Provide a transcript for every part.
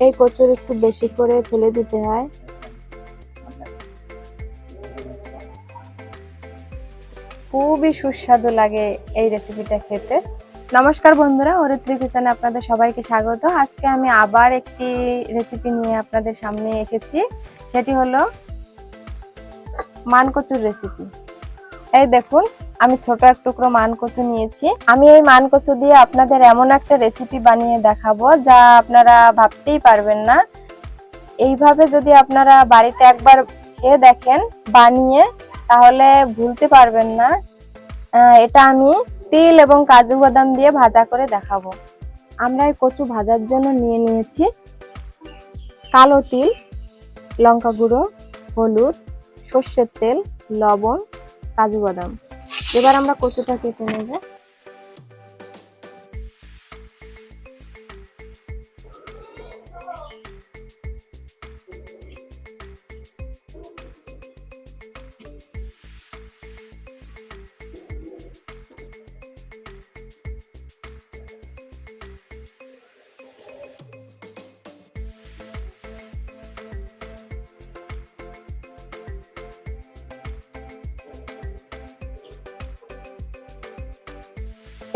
এই কচুর একটু বেশি করে ফেলে দিতে হয়। খুবই সুস্বাদু লাগে এই রেসিপিটা খেতে। নমস্কার বন্ধুরা, অরিত্রী কিচেনে আপনাদের সবাইকে স্বাগত। আজকে আমি আবার একটি রেসিপি নিয়ে আপনাদের সামনে এসেছি। সেটি হলো মান কচুর রেসিপি। এই দেখুন, আমি ছোট এক টুকরো মান কচু নিয়েছি। আমি এই মান কচু দিয়ে আপনাদের এমন একটা রেসিপি বানিয়ে দেখাবো যা আপনারা ভাবতেই পারবেন না। এইভাবে যদি আপনারা বাড়িতে একবার খেয়ে দেখেন বানিয়ে, তাহলে ভুলতে পারবেন না। এটা আমি তিল এবং কাজু বাদাম দিয়ে ভাজা করে দেখাবো। আমরা এই কচু ভাজার জন্য নিয়ে নিয়েছি কালো তিল, লঙ্কা গুঁড়ো, হলুদ, সর্ষের তেল, লবণ, কাজু বাদাম। এবার আমরা কচুটা কেটে নেব।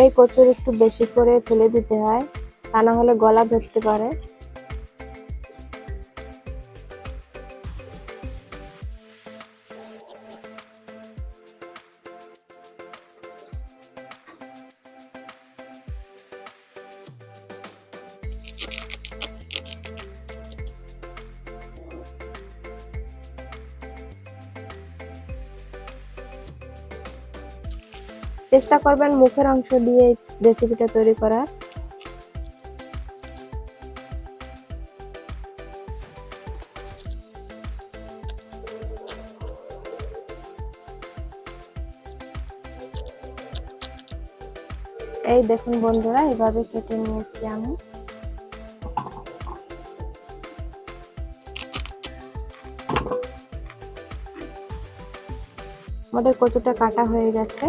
এই কচুর একটু বেশি করে ফেলে দিতে হয়, তা না হলে গলা ধরতে পারে। চেষ্টা করবেন মুখের অংশ দিয়ে এই রেসিপিটা তৈরি করার। এই দেখুন বন্ধুরা, এভাবে কেটে নিয়েছি আমি। আমাদের কচুটা কাটা হয়ে গেছে।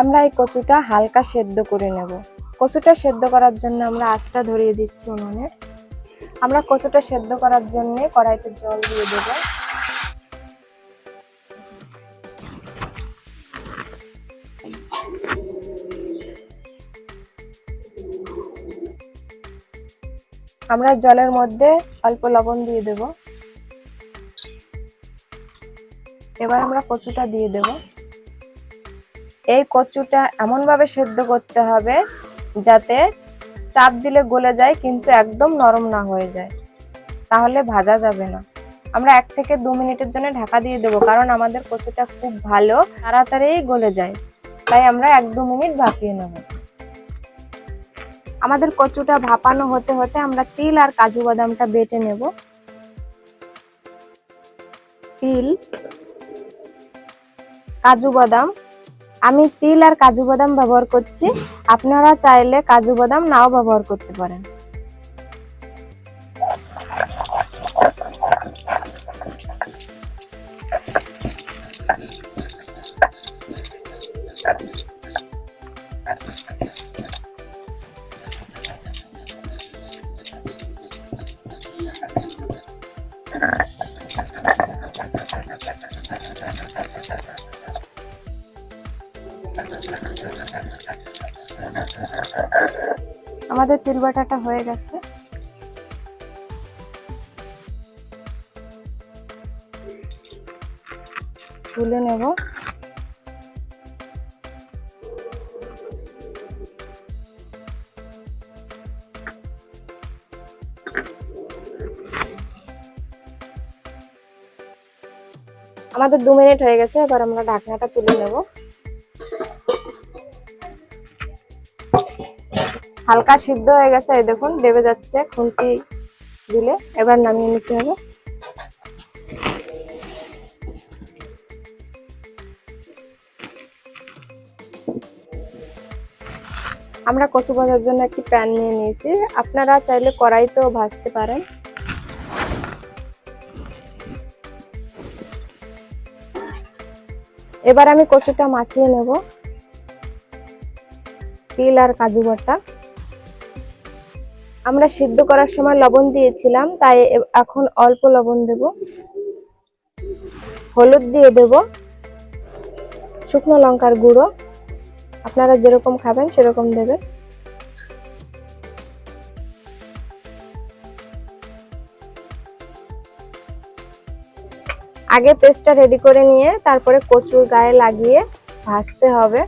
আমরা এই কচুটা হালকা সেদ্ধ করে নেব। কচুটা সেদ্ধ করার জন্য আমরা আঁচটা ধরিয়ে দিচ্ছি উনুনে। আমরা কচুটা সেদ্ধ করার জন্য কড়াইতে জল দিয়ে দেব। আমরা জলের মধ্যে অল্প লবণ দিয়ে দেব। এবার আমরা কচুটা দিয়ে দেব। এই কচুটা এমন ভাবে সেদ্ধ করতে হবে যাতে চাপ দিলে গলে যায়, কিন্তু একদম নরম না হয়ে যায়, তাহলে ভাজা যাবে না। আমরা 1 থেকে 2 মিনিটের জন্য ঢাকা দিয়ে দেবো, কারণ আমাদের কচুটা খুব ভালো তাড়াতাড়ি গলে যায়, তাই আমরা 1-2 মিনিট ভাপিয়ে নেব। আমাদের কচুটা ভাপানো হতে হতে আমরা তিল আর কাজু বাদামটা বেটে নেব। তিল, কাজু বাদাম, আমি তিল আর কাজু বাদাম ব্যবহার করছি। আপনারা চাইলে কাজু বাদাম নাও ব্যবহার করতে পারেন। আমাদের তিল বাটাটা হয়ে গেছে। তুলে নেব। আমাদের 2 মিনিট হয়ে গেছে। এবার আমরা ঢাকনাটা তুলে নেব। হালকা সিদ্ধ হয়ে গেছে, এই দেখুন দেবে যাচ্ছে খুন্তি দিলে। এবার নামিয়ে নিতে হবে। আমরা কচু ভাজার জন্য একটি প্যান নিয়ে নিয়েছি। আপনারা চাইলে কড়াইতেও ভাজতে পারেন। এবার আমি কচুটা মাখিয়ে নেব তিল আর কাজু বাটা। আমরা সিদ্ধ করার সময় লবণ দিয়েছিলাম, তাই এখন অল্প লবণ দেব। হলুদ দিয়ে দেব, শুকনো লঙ্কার গুঁড়ো, আপনারা যেরকম খাবেন সেরকম দেবেন। আগে পেস্টটা রেডি করে নিয়ে তারপরে কচুর গায়ে লাগিয়ে ভাজতে হবে।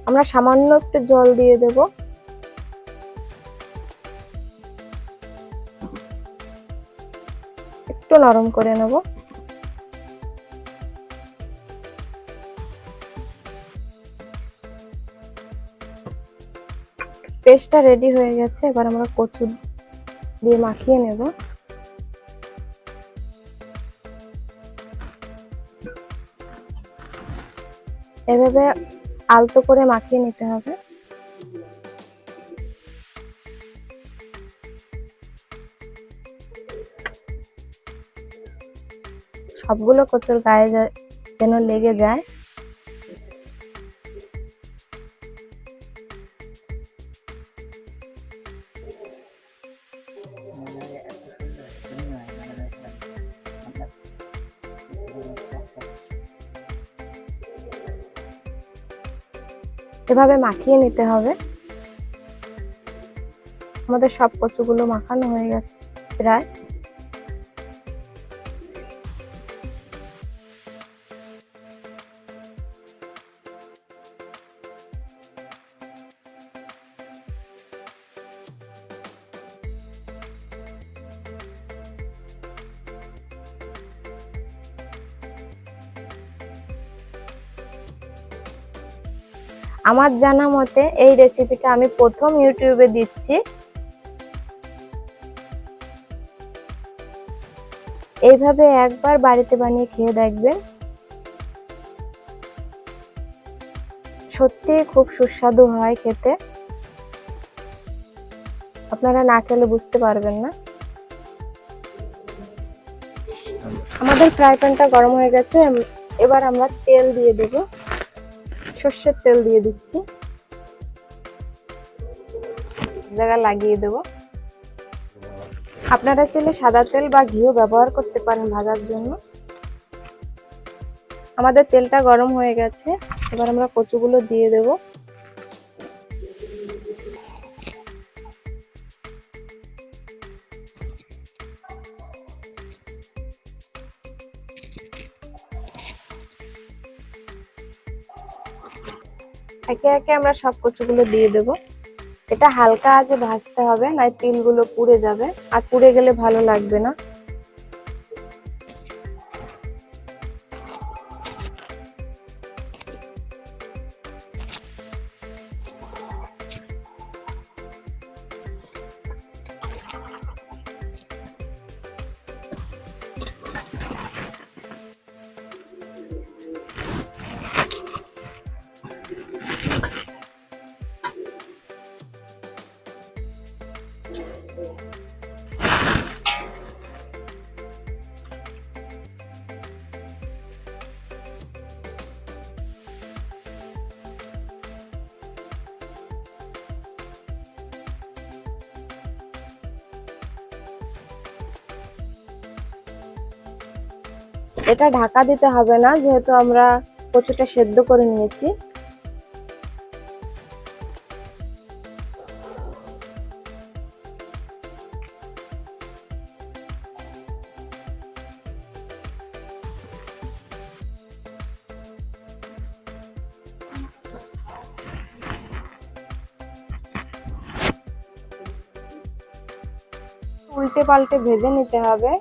আমরা সামান্য একটু জল দিয়ে দেব। একটু নরম করে নেব। পেস্টটা রেডি হয়ে গেছে, এবার আমরা কচু দিয়ে মাখিয়ে নেব। এভাবে আলতো করে মাখিয়ে নিতে হবে। সবগুলো কচুর গায়ে যেন লেগে যায়। এভাবে মাখিয়ে নিতে হবে। আমাদের সব কচুগুলো মাখানো হয়ে গেছে প্রায়। আমার জানা মতে এই রেসিপিটা আমি প্রথম ইউটিউবে দিচ্ছি। এইভাবে একবার বাড়িতে বানিয়ে খেয়ে দেখবেন, সত্যি খুব সুস্বাদু হয় খেতে। আপনারা না খেলে বুঝতে পারবেন না। আমাদের ফ্রাই প্যানটা গরম হয়ে গেছে, এবার আমরা তেল দিয়ে দেব। সর্ষের তেল দিয়ে দিচ্ছি, জায়গা লাগিয়ে দেব। আপনারা চাইলে সাদা তেল বা ঘিও ব্যবহার করতে পারেন ভাজার জন্য। আমাদের তেলটা গরম হয়ে গেছে, এবার আমরা কচুগুলো দিয়ে দেব। একে একে আমরা সব কচুগুলো দিয়ে দেব। এটা হালকা আঁচে ভাজতে হবে, নয় তিলগুলো পুড়ে যাবে, আর পুড়ে গেলে ভালো লাগবে না। এটা ঢাকা দিতে হবে না, যেহেতু আমরা কচুটা সেদ্ধ করে নিয়েছি। উল্টে পাল্টে ভেজে নিতে হবে।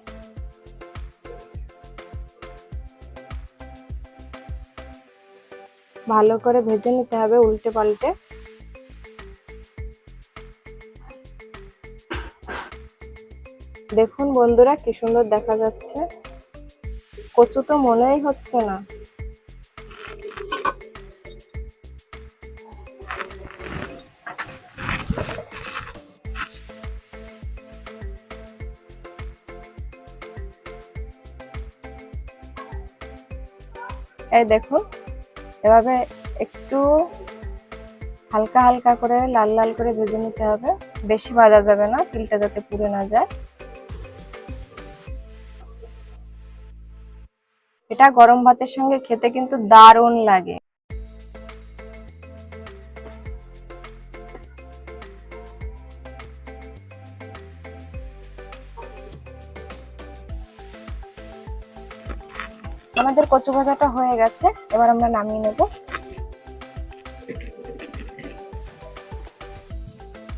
ভালো করে ভেজে নিতে হবে উল্টে পাল্টে। দেখুন বন্ধুরা, কি সুন্দর দেখা যাচ্ছে। কচু তো মনেই হচ্ছে না। এই দেখুন, এভাবে একটু হালকা হালকা করে লাল লাল করে ভেজে নিতে হবে, বেশি ভাজা যাবে না, তিলটা যাতে পুড়ে না যায়। এটা গরম ভাতের সঙ্গে খেতে কিন্তু দারুণ লাগে। আমাদের কচু ভাজাটা হয়ে গেছে, এবার আমরা নামিয়ে নেব।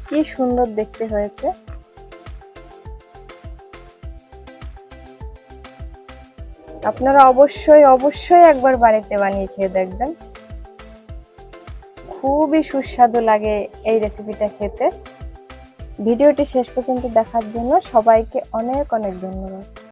কি সুন্দর দেখতে হয়েছে। আপনারা অবশ্যই অবশ্যই একবার বাড়িতে বানিয়ে খেয়ে দেখবেন, খুবই সুস্বাদু লাগে এই রেসিপিটা খেতে। ভিডিওটি শেষ পর্যন্ত দেখার জন্য সবাইকে অনেক অনেক ধন্যবাদ।